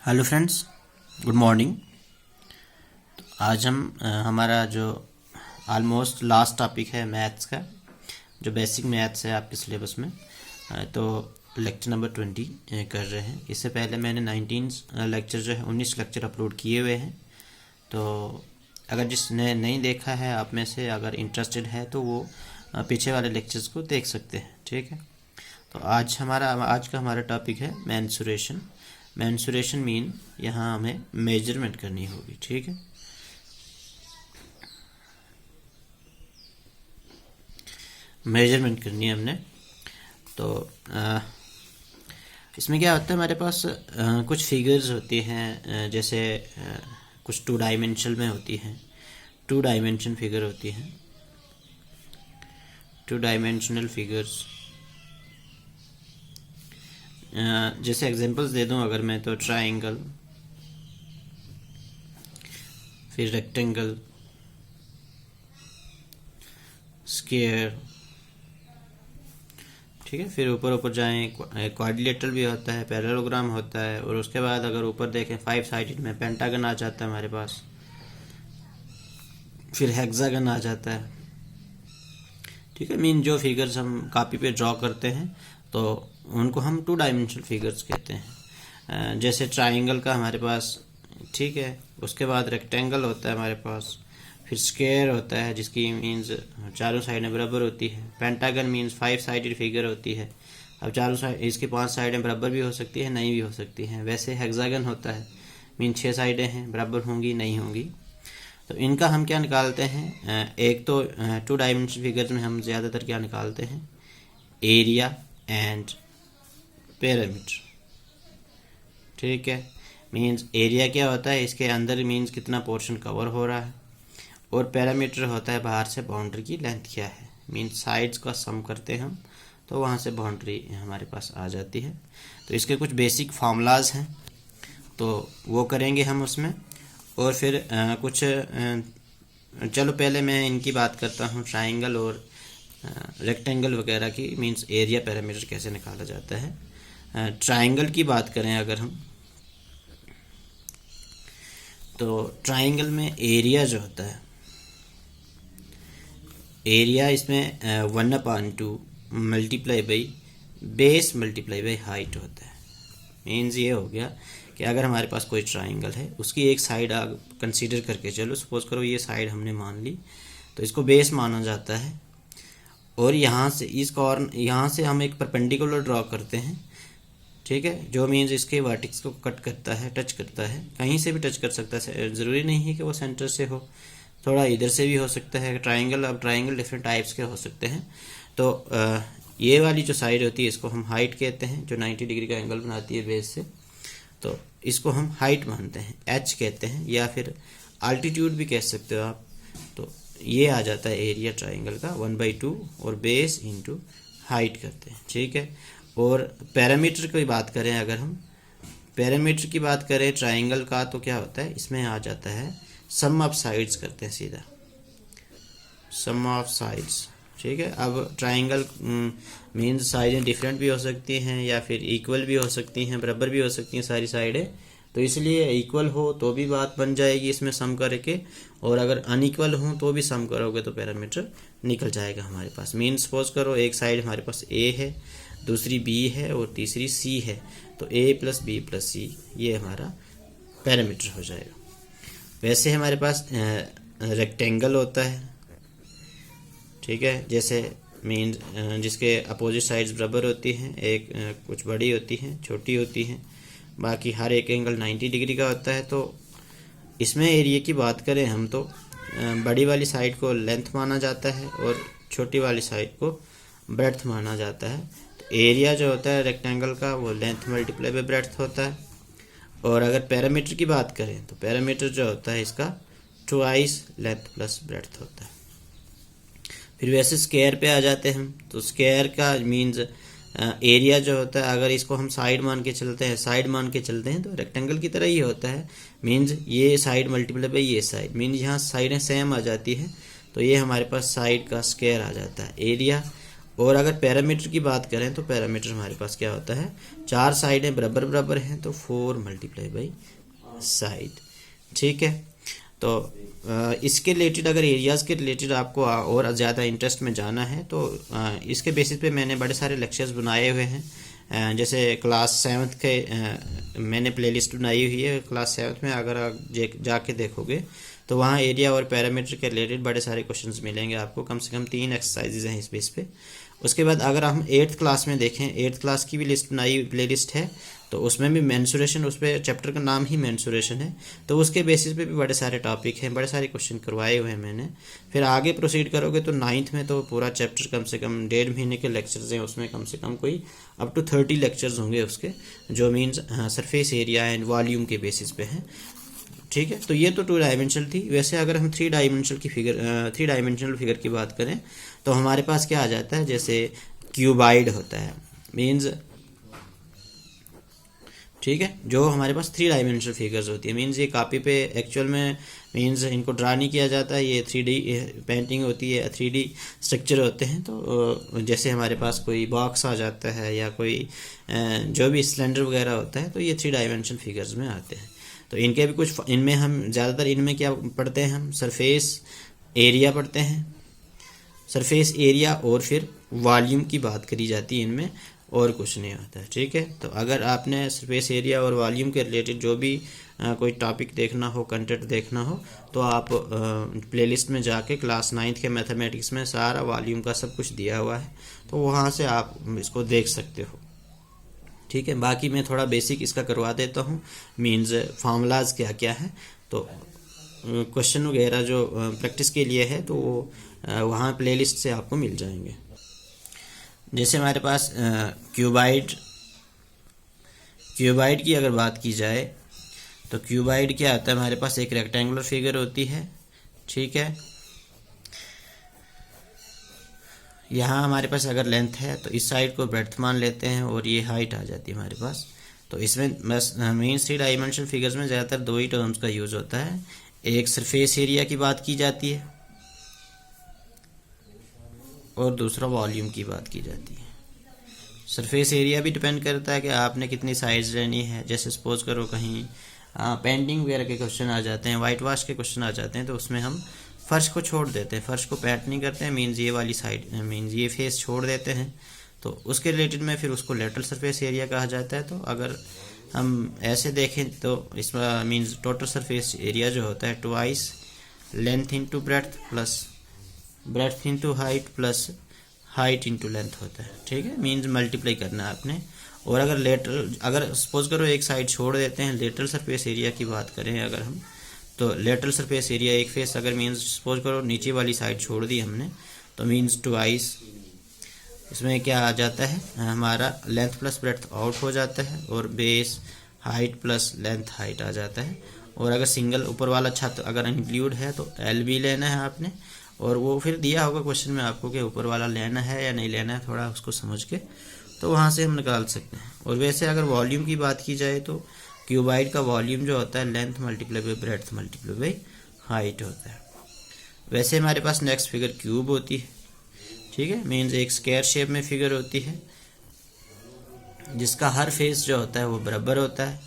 Hello friends, good morning. आज हम हमारा जो ऑलमोस्ट लास्ट टॉपिक है मैथ्स का, जो बेसिक मैथ्स है आपके सिलेबस में, तो लेक्चर नंबर 20 कर रहे हैं। इससे पहले मैंने 19 लेक्चर जो है 19 लेक्चर अपलोड किए हुए हैं। तो अगर जिसने नहीं देखा है आप में से, अगर इंटरेस्टेड है तो वो पीछे वाले लेक्चर्स को देख सकते हैं। ठीक है, तो आज का हमारा टॉपिक है मेंसुरेशन। मेंसुरेशन मीन यहाँ हमें मेजरमेंट करनी होगी। ठीक है, मेजरमेंट करनी है हमने। तो इसमें क्या होता है, हमारे पास कुछ फिगर्स होती हैं, जैसे कुछ 2 डायमेंशनल में होती हैं, 2 डायमेंशन फिगर होती हैं, 2 डायमेंशनल फिगर्स। जैसे एग्जांपल्स दे दूं अगर मैं, तो ट्रायंगल, फिर रेक्टेंगल, स्क्वायर। ठीक है, फिर ऊपर जाएं, क्वाड्रिलेटरल भी होता है, पैरेललोग्राम होता है, और उसके बाद अगर ऊपर देखें 5 साइडेड में पेंटागन आ जाता है हमारे पास, फिर हेक्सागन आ जाता है। ठीक है, मीन जो फिगर्स हम कॉपी पे ड्रॉ करते हैं तो उनको हम 2 डायमेंशनल फिगर्स कहते हैं। जैसे ट्रायंगल का हमारे पास, ठीक है, उसके बाद रेक्टेंगल होता है हमारे पास, फिर स्क्वायर होता है जिसकी मीन्स चारों साइडें बराबर होती है। पेंटागन मीन्स 5 साइडेड फिगर होती है। अब चारों साइड, इसकी 5 साइडें बराबर भी हो सकती है, नहीं भी हो सकती हैं। वैसे हेक्सागन होता है, मीन 6 साइडें हैं, बराबर होंगी नहीं होंगी। तो इनका हम क्या निकालते हैं, एक तो 2 डायमेंशनल फिगर्स में हम ज़्यादातर क्या निकालते हैं, एरिया एंड पैरामीटर। ठीक है, मीन्स एरिया क्या होता है, इसके अंदर मीन्स कितना पोर्शन कवर हो रहा है, और पैरामीटर होता है बाहर से बाउंड्री की लेंथ क्या है, मीन्स साइड्स का सम करते हैं हम, तो वहाँ से बाउंड्री हमारे पास आ जाती है। तो इसके कुछ बेसिक फार्मूलाज हैं, तो वो करेंगे हम उसमें। और फिर चलो पहले मैं इनकी बात करता हूँ, ट्रायंगल और रेक्टेंगल वगैरह की, मीन्स एरिया पैरामीटर कैसे निकाला जाता है। ट्रायंगल की बात करें अगर हम, तो ट्रायंगल में एरिया जो होता है, एरिया इसमें 1/2 multiply by base multiply by height होता है। मीन्स ये हो गया कि अगर हमारे पास कोई ट्रायंगल है, उसकी एक साइड आप कंसीडर करके चलो, सपोज करो ये साइड हमने मान ली, तो इसको बेस माना जाता है। और यहाँ से इस कॉर्नर, यहाँ से हम एक परपेंडिकुलर ड्रॉ करते हैं। ठीक है, जो मीन्स इसके वर्टेक्स को कट करता है, टच करता है, कहीं से भी टच कर सकता है, ज़रूरी नहीं है कि वो सेंटर से हो, थोड़ा इधर से भी हो सकता है। ट्रायंगल, अब ट्रायंगल डिफरेंट टाइप्स के हो सकते हैं। तो ये वाली जो साइड होती है इसको हम हाइट कहते हैं, जो 90 डिग्री का एंगल बनाती है बेस से, तो इसको हम हाइट मानते हैं, एच कहते हैं, या फिर आल्टीट्यूड भी कह सकते हो आप। तो ये आ जाता है एरिया ट्रायंगल का 1/2, और बेस इंटू हाइट करते हैं। ठीक है, और पैरामीटर की बात करें, अगर हम पैरामीटर की बात करें ट्रायंगल का, तो क्या होता है, इसमें आ जाता है सम ऑफ साइड्स करते हैं, सीधा सम ऑफ साइड्स। ठीक है, अब ट्रायंगल मीन्स साइडें डिफरेंट भी हो सकती हैं, या फिर इक्वल भी हो सकती हैं, बराबर भी हो सकती हैं सारी साइडें। तो इसलिए इक्वल हो तो भी बात बन जाएगी इसमें सम करके, और अगर अनइक्वल हो तो भी सम करोगे तो पैरामीटर निकल जाएगा हमारे पास। मीन्स सपोज करो एक साइड हमारे पास ए है, दूसरी बी है, और तीसरी सी है, तो a + b + c ये हमारा पैरामीटर हो जाएगा। वैसे हमारे पास रेक्टेंगल होता है। ठीक है, जैसे मीन्स जिसके अपोजिट साइड्स बराबर होती हैं, एक कुछ बड़ी होती हैं, छोटी होती हैं, बाकी हर एक एंगल 90 डिग्री का होता है। तो इसमें एरिया की बात करें हम, तो बड़ी वाली साइड को लेंथ माना जाता है, और छोटी वाली साइड को ब्रेड्थ माना जाता है। तो एरिया जो होता है रेक्टेंगल का, वो लेंथ मल्टीप्लाई बाई ब्रेड्थ होता है। और अगर पैरामीटर की बात करें, तो पैरामीटर जो होता है इसका 2 लेंथ प्लस ब्रेड्थ होता है। फिर वैसे स्क्वायर पे आ जाते हैं हम, तो स्क्वायर का मीन्स एरिया जो होता है, अगर इसको हम साइड मान के चलते हैं, तो रेक्टेंगल की तरह ही होता है। मीन्स ये साइड मल्टीप्लाई बाई ये साइड, मीन्स यहाँ साइडें सेम आ जाती है, तो ये हमारे पास साइड का स्क्वायर आ जाता है एरिया। और अगर पैरामीटर की बात करें तो पैरामीटर हमारे पास क्या होता है, 4 साइडें बराबर बराबर हैं तो 4 मल्टीप्लाई बाई साइड। ठीक है, तो इसके रिलेटेड अगर एरियाज़ के रिलेटेड आपको और ज़्यादा इंटरेस्ट में जाना है तो इसके बेसिस पे मैंने बड़े सारे लेक्चर्स बनाए हुए हैं। जैसे क्लास 7th के मैंने प्लेलिस्ट बनाई हुई है। क्लास 7th में अगर आप जाके देखोगे तो वहाँ एरिया और पैरामीटर के रिलेटेड बड़े सारे क्वेश्चंस मिलेंगे आपको, कम से कम 3 एक्सरसाइजेज हैं इस बेस पे। उसके बाद अगर हम 8th क्लास में देखें, 8th क्लास की भी लिस्ट बनाई प्ले लिस्ट है, तो उसमें भी मेंसुरेशन, उस पर चैप्टर का नाम ही मेंसुरेशन है, तो उसके बेसिस पे भी बड़े सारे टॉपिक हैं, बड़े सारे क्वेश्चन करवाए हुए हैं मैंने। फिर आगे प्रोसीड करोगे तो 9th में तो पूरा चैप्टर कम से कम 1.5 महीने के लेक्चर्स हैं, उसमें कम से कम कोई अप टू 30 लेक्चर्स होंगे उसके, जो means surface area and volume के बेसिस पे हैं। ठीक है, तो ये तो 2 डायमेंशनल थी। वैसे अगर हम 3 डायमेंशनल फिगर की बात करें तो हमारे पास क्या आ जाता है, जैसे क्यूबाइड होता है, मीन्स ठीक है, जो हमारे पास 3 डायमेंशनल फिगर्स होती है, मीन्स ये कॉपी पे एक्चुअल में मीन्स इनको ड्रा नहीं किया जाता है, ये 3D पेंटिंग होती है, 3D स्ट्रक्चर होते हैं। तो जैसे हमारे पास कोई बॉक्स आ जाता है या कोई जो भी सिलेंडर वगैरह होता है, तो ये 3 डायमेंशनल फिगर्स में आते हैं। तो इनके भी कुछ, इनमें हम ज़्यादातर इनमें क्या पढ़ते हैं, हम सरफेस एरिया पढ़ते हैं, सरफेस एरिया और फिर वॉल्यूम की बात करी जाती है इनमें, और कुछ नहीं होता है। ठीक है, तो अगर आपने सरफेस एरिया और वॉल्यूम के रिलेटेड जो भी कोई टॉपिक देखना हो, कंटेंट देखना हो, तो आप प्लेलिस्ट में जाके क्लास 9th के मैथमेटिक्स में सारा वॉल्यूम का सब कुछ दिया हुआ है, तो वहाँ से आप इसको देख सकते हो। ठीक है, बाकी मैं थोड़ा बेसिक इसका करवा देता हूँ, मीन्स फार्मूलाज क्या क्या है, तो क्वेश्चन वगैरह जो प्रैक्टिस के लिए है तो वो वहाँ प्लेलिस्ट से आपको मिल जाएंगे। जैसे हमारे पास क्यूबाइड की अगर बात की जाए तो क्यूबाइड क्या आता है, हमारे पास एक रेक्टेंगुलर फिगर होती है। ठीक है, यहाँ हमारे पास अगर लेंथ है तो इस साइड को ब्रेड्थ मान लेते हैं और ये हाइट आ जाती है हमारे पास। तो इसमें बस मेन 3 डायमेंशनल फिगर्स में ज़्यादातर 2 ही टर्म्स का यूज़ होता है, एक सरफेस एरिया की बात की जाती है और दूसरा वॉल्यूम की बात की जाती है। सरफेस एरिया भी डिपेंड करता है कि आपने कितनी साइज लेनी है। जैसे सपोज करो कहीं पेंटिंग वगैरह के क्वेश्चन आ जाते हैं, वाइट वॉश के क्वेश्चन आ जाते हैं, तो उसमें हम फर्श को छोड़ देते हैं, फर्श को पेंट नहीं करते हैं, मीन्स ये वाली साइड मीन्स ये फेस छोड़ देते हैं, तो उसके रिलेटेड में फिर उसको लेटरल सरफेस एरिया कहा जाता है। तो अगर हम ऐसे देखें तो इसमें मीन्स टोटल सरफेस एरिया जो होता है twice length into breadth into height plus height into length होता है। ठीक है, मीन्स मल्टीप्लाई करना है आपने। और अगर सपोज करो एक साइड छोड़ देते हैं, लेटरल सरफेस एरिया की बात करें अगर हम, तो लेटरल सरफेस एरिया एक फेस अगर मीन्स सपोज करो नीचे वाली साइड छोड़ दी हमने, तो मीन्स ट्वाइस इसमें क्या आ जाता है, हमारा लेंथ प्लस ब्रेड्थ आउट हो जाता है और base height plus length height आ जाता है। और अगर सिंगल ऊपर वाला छत अगर इंक्लूड है तो एल भी लेना है आपने, और वो फिर दिया होगा क्वेश्चन में आपको कि ऊपर वाला लेना है या नहीं लेना है, थोड़ा उसको समझ के तो वहाँ से हम निकाल सकते हैं। और वैसे अगर वॉल्यूम की बात की जाए तो क्यूबाइड का वॉल्यूम जो होता है length multiply by breadth multiply by height होता है। वैसे हमारे पास नेक्स्ट फिगर क्यूब होती है। ठीक है, मीन्स एक स्क्वायर शेप में फिगर होती है जिसका हर फेस जो होता है वो बराबर होता है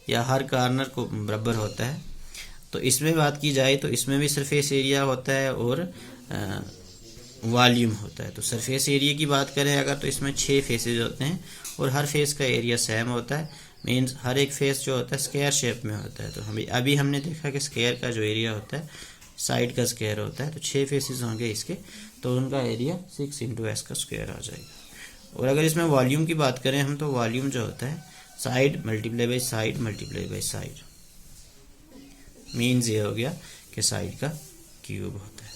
या हर कॉर्नर को बराबर होता है। तो इसमें बात की जाए तो इसमें भी सरफेस एरिया होता है और वॉल्यूम होता है। तो सरफेस एरिया की बात करें अगर, तो इसमें 6 फेसेज होते हैं और हर फेस का एरिया सेम होता है, मीन्स हर एक फेस जो होता है स्क्वायर शेप में होता है। तो अभी हमने देखा कि स्क्वायर का जो एरिया होता है साइड का स्क्वायर होता है, तो 6 फेसेस होंगे इसके, तो उनका एरिया 6 इंटू एस का स्क्वायर आ जाएगा। और अगर इसमें वॉल्यूम की बात करें हम, तो वॉल्यूम जो होता है side multiply by side multiply by side, means ये हो गया कि साइड का क्यूब होता है।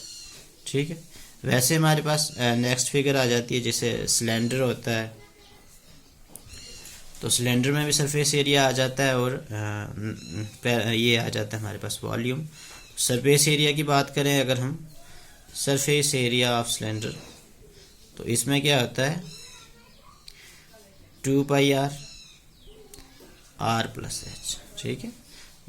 ठीक है, वैसे हमारे पास नेक्स्ट फिगर आ जाती है जैसे सिलेंडर होता है, तो सिलेंडर में भी सरफेस एरिया आ जाता है और ये आ जाता है हमारे पास वॉल्यूम। सरफेस एरिया की बात करें अगर हम, सरफेस एरिया ऑफ सिलेंडर, तो इसमें क्या होता है 2 पाई आर प्लस एच। ठीक है,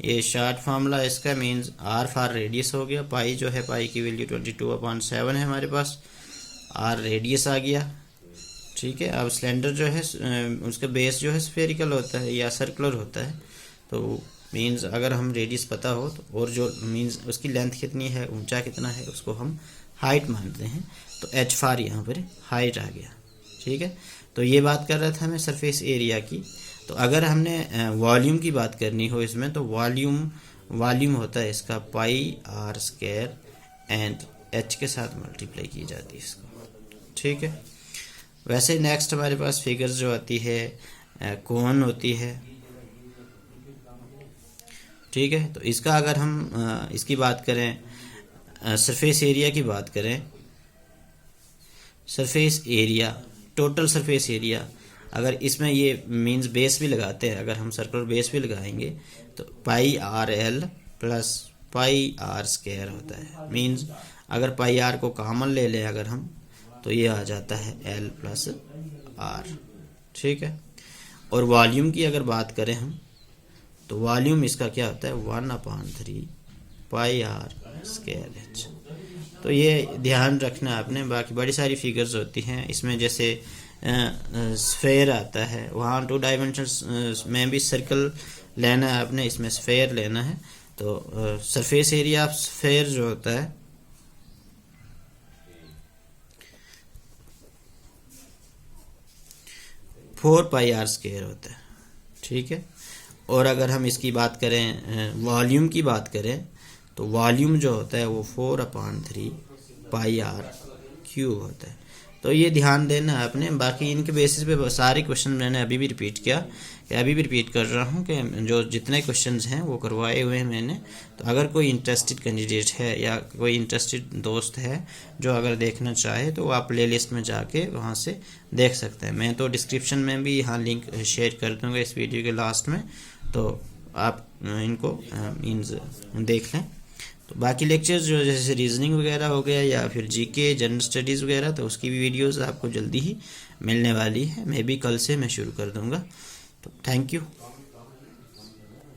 ये शॉर्ट फार्मूला इसका, मीन्स आर फॉर रेडियस हो गया, पाई जो है पाई की वैल्यू 22/7 है हमारे पास, आर रेडियस आ गया, ठीक है। अब सिलेंडर जो है उसका बेस जो है स्फेरिकल होता है या सर्कुलर होता है, तो मीन्स अगर हम रेडियस पता हो तो, और जो मीन्स उसकी लेंथ कितनी है, ऊंचा कितना है, उसको हम हाइट मानते हैं। तो एच फार यहाँ पर हाइट आ गया। ठीक है, तो ये बात कर रहा था मैं सरफेस एरिया की। तो अगर हमने वॉल्यूम की बात करनी हो इसमें, तो वॉल्यूम होता है इसका पाई आर स्क्वायर एंड एच के साथ मल्टीप्लाई की जाती है इसको। ठीक है, वैसे नेक्स्ट हमारे पास फिगर्स जो आती है कोन होती है। ठीक है, तो इसका अगर हम इसकी बात करें, सरफेस एरिया की बात करें, surface area, total surface area, अगर इसमें ये मींस बेस भी लगाते हैं, अगर हम सर्कुलर बेस भी लगाएंगे तो pi R L plus pi R square होता है। मींस अगर पाई आर को कॉमन ले लें अगर हम, तो ये आ जाता है एल प्लस आर। ठीक है, और वॉल्यूम की अगर बात करें हम, तो वॉल्यूम इसका क्या होता है 1/3 पाई आर स्क्वायर एच। तो ये ध्यान रखना आपने। बाकी बड़ी सारी फिगर्स होती हैं इसमें, जैसे स्फेयर आता है, वहाँ 2 डायमेंशंस में भी सर्कल लेना है आपने, इसमें स्फेयर लेना है। तो सरफेस एरिया ऑफ स्फेयर जो होता है 4 पाई आर स्क्वायर होता है। ठीक है, और अगर हम इसकी बात करें वॉल्यूम की बात करें, तो वॉल्यूम जो होता है वो 4/3 पाई आर क्यूब होता है। तो ये ध्यान देना है आपने। बाकी इनके बेसिस पे सारे क्वेश्चन मैंने अभी भी रिपीट किया, कि अभी भी रिपीट कर रहा हूँ कि जो जितने क्वेश्चंस हैं वो करवाए हुए हैं मैंने। तो अगर कोई इंटरेस्टेड कैंडिडेट है या कोई इंटरेस्टेड दोस्त है जो अगर देखना चाहे, तो आप प्ले लिस्ट में जाके वहाँ से देख सकते हैं। मैं तो डिस्क्रिप्शन में भी यहाँ लिंक शेयर कर दूँगा इस वीडियो के लास्ट में, तो आप इनको मीन्स देख लें। तो बाकी लेक्चर्स जो जैसे रीजनिंग वगैरह हो गया या फिर जीके जनरल स्टडीज़ वगैरह, तो उसकी भी वीडियोस आपको जल्दी ही मिलने वाली है। मैं भी कल से मैं शुरू कर दूंगा। तो थैंक यू।